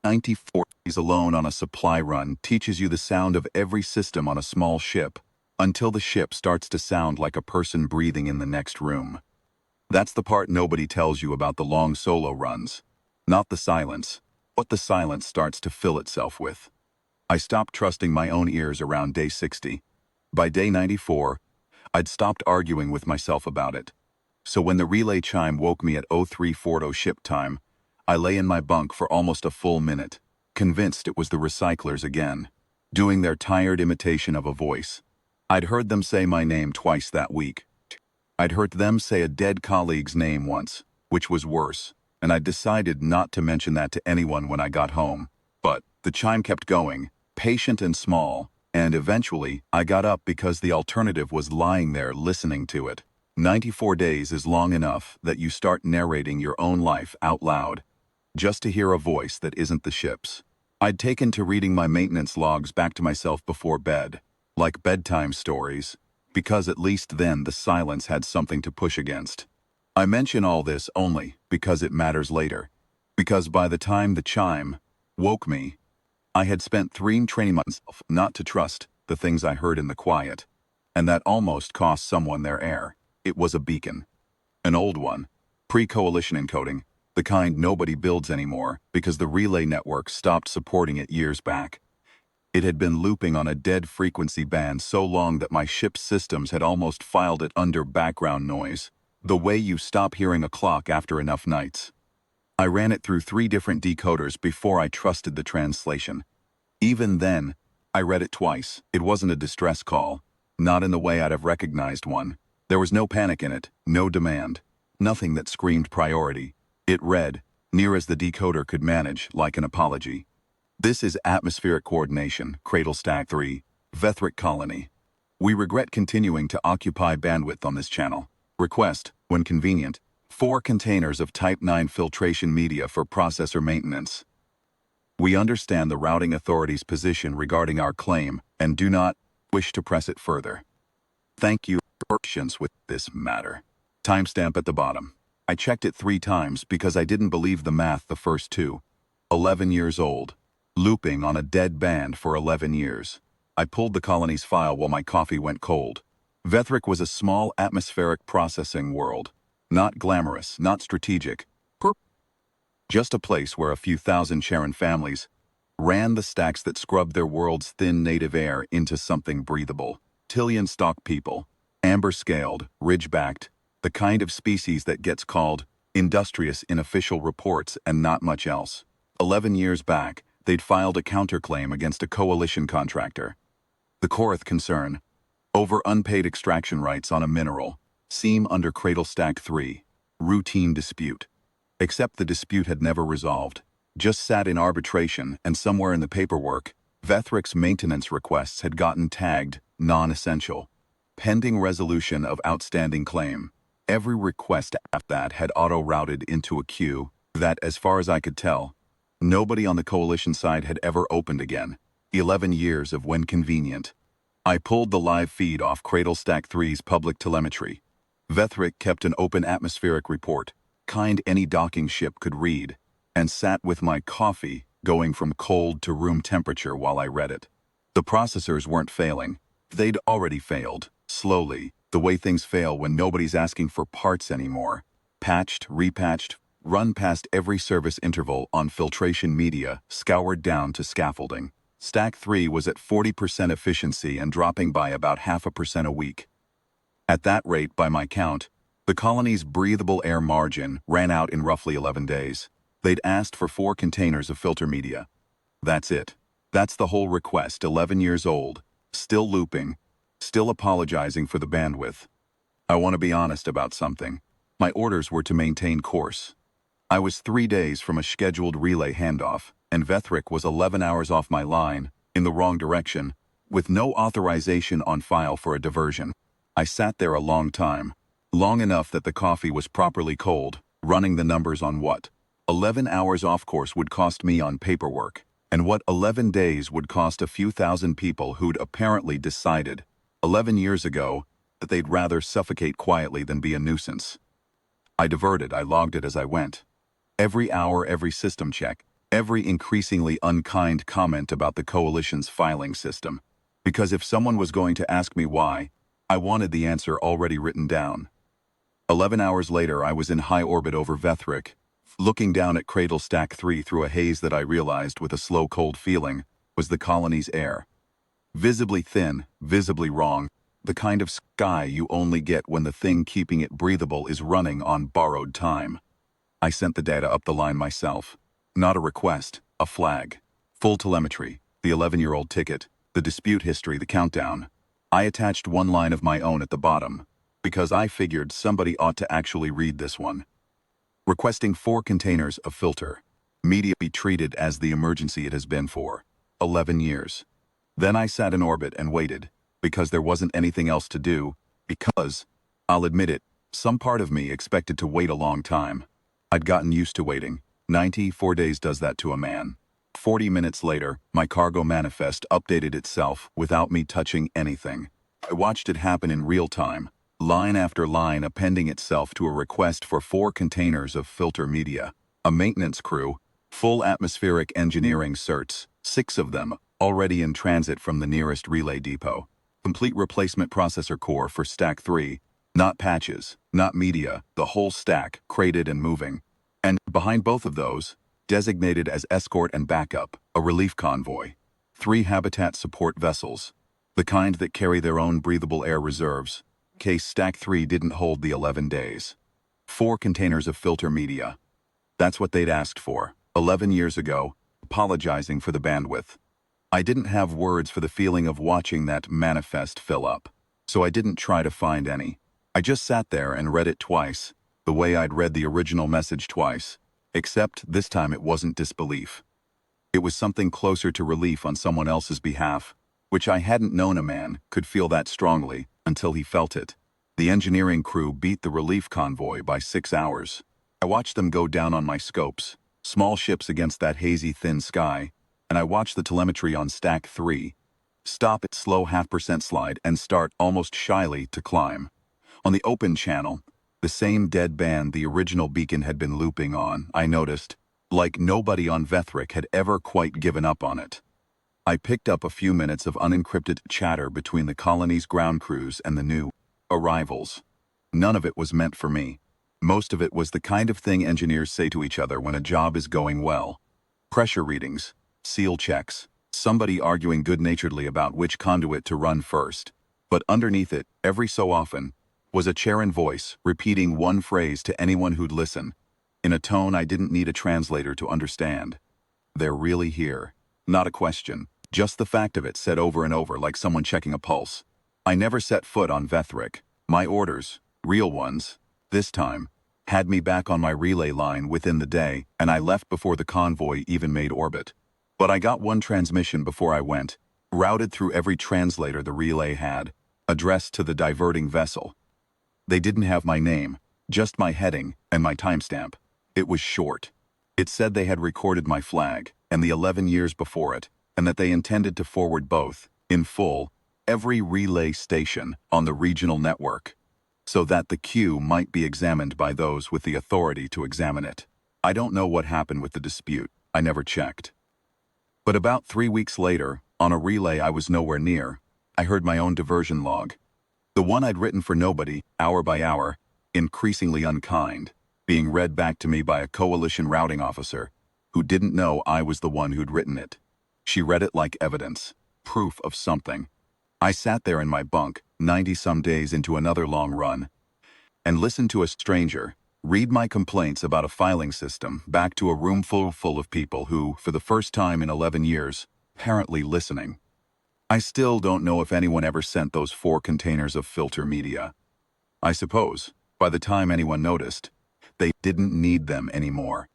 94 days alone on a supply run teaches you the sound of every system on a small ship, until the ship starts to sound like a person breathing in the next room. That's the part nobody tells you about the long solo runs. Not the silence, what the silence starts to fill itself with. I stopped trusting my own ears around day 60. By day 94, I'd stopped arguing with myself about it. So when the relay chime woke me at 0340 ship time, I lay in my bunk for almost a full minute, convinced it was the recyclers again, doing their tired imitation of a voice. I'd heard them say my name twice that week. I'd heard them say a dead colleague's name once, which was worse, and I'd decided not to mention that to anyone when I got home. But the chime kept going, patient and small, and eventually I got up because the alternative was lying there listening to it. 94 days is long enough that you start narrating your own life out loud, just to hear a voice that isn't the ship's. I'd taken to reading my maintenance logs back to myself before bed, like bedtime stories, because at least then the silence had something to push against. I mention all this only because it matters later, because by the time the chime woke me, I had spent 3 training myself not to trust the things I heard in the quiet, and that almost cost someone their air. It was a beacon. An old one, pre-coalition encoding, the kind nobody builds anymore because the relay network stopped supporting it years back. It had been looping on a dead frequency band so long that my ship's systems had almost filed it under background noise, the way you stop hearing a clock after enough nights. I ran it through 3 different decoders before I trusted the translation. Even then, I read it twice. It wasn't a distress call, not in the way I'd have recognized one. There was no panic in it, no demand, nothing that screamed priority. It read, near as the decoder could manage, like an apology. This is atmospheric coordination, Cradle Stack 3, Vethric Colony. We regret continuing to occupy bandwidth on this channel. Request, when convenient, 4 containers of Type 9 filtration media for processor maintenance. We understand the routing authority's position regarding our claim and do not wish to press it further. Thank you for your patience with this matter. Timestamp at the bottom. I checked it 3 times because I didn't believe the math the first 2. 11 years old. Looping on a dead band for 11 years. I pulled the colony's file while my coffee went cold. Vethric was a small atmospheric processing world. Not glamorous, not strategic. Just a place where a few thousand Charon families ran the stacks that scrubbed their world's thin native air into something breathable. Tillion stock people, amber-scaled, ridge-backed, the kind of species that gets called industrious in official reports and not much else. 11 years back, they'd filed a counterclaim against a coalition contractor. The Korath concern, over unpaid extraction rights on a mineral, seem under Cradle Stack 3, routine dispute. Except the dispute had never resolved, just sat in arbitration, and somewhere in the paperwork, Vethric's maintenance requests had gotten tagged non-essential. Pending resolution of outstanding claim. Every request after that had auto-routed into a queue that, as far as I could tell, nobody on the coalition side had ever opened again. 11 years of when convenient. I pulled the live feed off Cradle Stack 3's public telemetry. Vethric kept an open atmospheric report, kind any docking ship could read, and sat with my coffee going from cold to room temperature while I read it. The processors weren't failing. They'd already failed, slowly, the way things fail when nobody's asking for parts anymore. Patched, repatched, run past every service interval on filtration media, scoured down to scaffolding. Stack 3 was at 40% efficiency and dropping by about 0.5% a week. At that rate, by my count, the colony's breathable air margin ran out in roughly 11 days. They'd asked for 4 containers of filter media. That's it. That's the whole request, 11 years old, still looping, still apologizing for the bandwidth. I want to be honest about something. My orders were to maintain course. I was 3 days from a scheduled relay handoff, and Vethric was 11 hours off my line, in the wrong direction, with no authorization on file for a diversion. I sat there a long time, long enough that the coffee was properly cold, running the numbers on what 11 hours off course would cost me on paperwork, and what 11 days would cost a few thousand people who'd apparently decided, 11 years ago, that they'd rather suffocate quietly than be a nuisance. I diverted, I logged it as I went. Every hour, every system check, Every increasingly unkind comment about the coalition's filing system. Because if someone was going to ask me why, I wanted the answer already written down. 11 hours later, I was in high orbit over Vethric, looking down at Cradle Stack 3 through a haze that I realized, with a slow cold feeling, was the colony's air. Visibly thin, visibly wrong, the kind of sky you only get when the thing keeping it breathable is running on borrowed time. I sent the data up the line myself. Not a request, a flag. Full telemetry, the 11-year-old ticket, the dispute history, the countdown. I attached one line of my own at the bottom, because I figured somebody ought to actually read this one. Requesting 4 containers of filter. Media be treated as the emergency it has been for 11 years. Then I sat in orbit and waited, because there wasn't anything else to do, because, I'll admit it, some part of me expected to wait a long time. I'd gotten used to waiting. 94 days does that to a man. 40 minutes later, my cargo manifest updated itself without me touching anything. I watched it happen in real time, line after line appending itself to a request for 4 containers of filter media. A maintenance crew, full atmospheric engineering certs, 6 of them, already in transit from the nearest relay depot. Complete replacement processor core for Stack 3, not patches, not media, the whole stack, crated and moving. And behind both of those, designated as escort and backup, a relief convoy. 3 habitat support vessels, the kind that carry their own breathable air reserves, case Stack 3 didn't hold the 11 days. 4 containers of filter media. That's what they'd asked for, 11 years ago, apologizing for the bandwidth. I didn't have words for the feeling of watching that manifest fill up, so I didn't try to find any. I just sat there and read it twice, the way I'd read the original message twice, except this time it wasn't disbelief. It was something closer to relief on someone else's behalf, which I hadn't known a man could feel that strongly until he felt it. The engineering crew beat the relief convoy by 6 hours. I watched them go down on my scopes, small ships against that hazy thin sky, and I watched the telemetry on Stack 3 stop at slow 0.5% slide and start almost shyly to climb. On the open channel, the same dead band the original beacon had been looping on, I noticed, like nobody on Vethric had ever quite given up on it. I picked up a few minutes of unencrypted chatter between the colony's ground crews and the new arrivals. None of it was meant for me. Most of it was the kind of thing engineers say to each other when a job is going well. Pressure readings, seal checks, somebody arguing good-naturedly about which conduit to run first. But underneath it, every so often, was a Charon voice repeating one phrase to anyone who'd listen, in a tone I didn't need a translator to understand. They're really here. Not a question, just the fact of it said over and over like someone checking a pulse. I never set foot on Vethric. My orders, real ones, this time, had me back on my relay line within the day, and I left before the convoy even made orbit. But I got one transmission before I went, routed through every translator the relay had, addressed to the diverting vessel. They didn't have my name, just my heading and my timestamp. It was short. It said they had recorded my flag, and the 11 years before it, and that they intended to forward both, in full, every relay station on the regional network, so that the queue might be examined by those with the authority to examine it. I don't know what happened with the dispute. I never checked. But about 3 weeks later, on a relay I was nowhere near, I heard my own diversion log. The one I'd written for nobody, hour by hour, increasingly unkind, being read back to me by a coalition routing officer who didn't know I was the one who'd written it. She read it like evidence, proof of something. I sat there in my bunk, 90-some days into another long run, and listened to a stranger read my complaints about a filing system back to a room full of people who, for the first time in 11 years, apparently listening. I still don't know if anyone ever sent those 4 containers of filter media. I suppose, by the time anyone noticed, they didn't need them anymore.